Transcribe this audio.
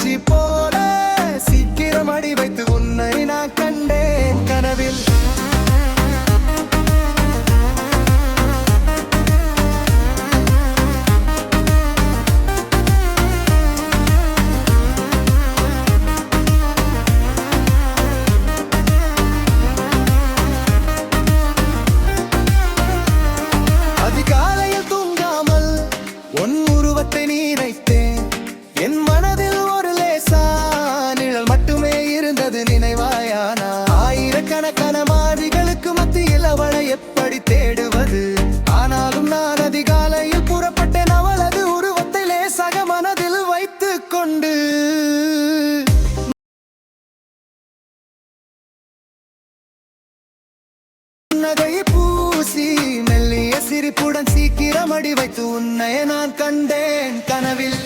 பூச்சி போல சீக்கிரம் அடி வைத்து உன்னை நான் கண்டேன் கனவில். அதிகாலையில் தூங்காமல் உன் உருவத்தை நினைத்தேன். என் மனதில் ஒரு லேசா நிழல் மட்டுமே இருந்தது, நினைவாயானா? ஆயிரக்கணக்கான மாறிகளுக்கு மத்தியில் அவளை எப்படி தேடுவது? ஆனாலும் நான் அதிகாலையில் புறப்பட்டேன், அவளது உருவத்தை லேசாக மனதில் வைத்துக் கொண்டு. நகை பூசி மெல்லிய சிரிப்புடன் சீக்கிரம் அடி வைத்து உன்னை நான் கண்டேன் கனவில்.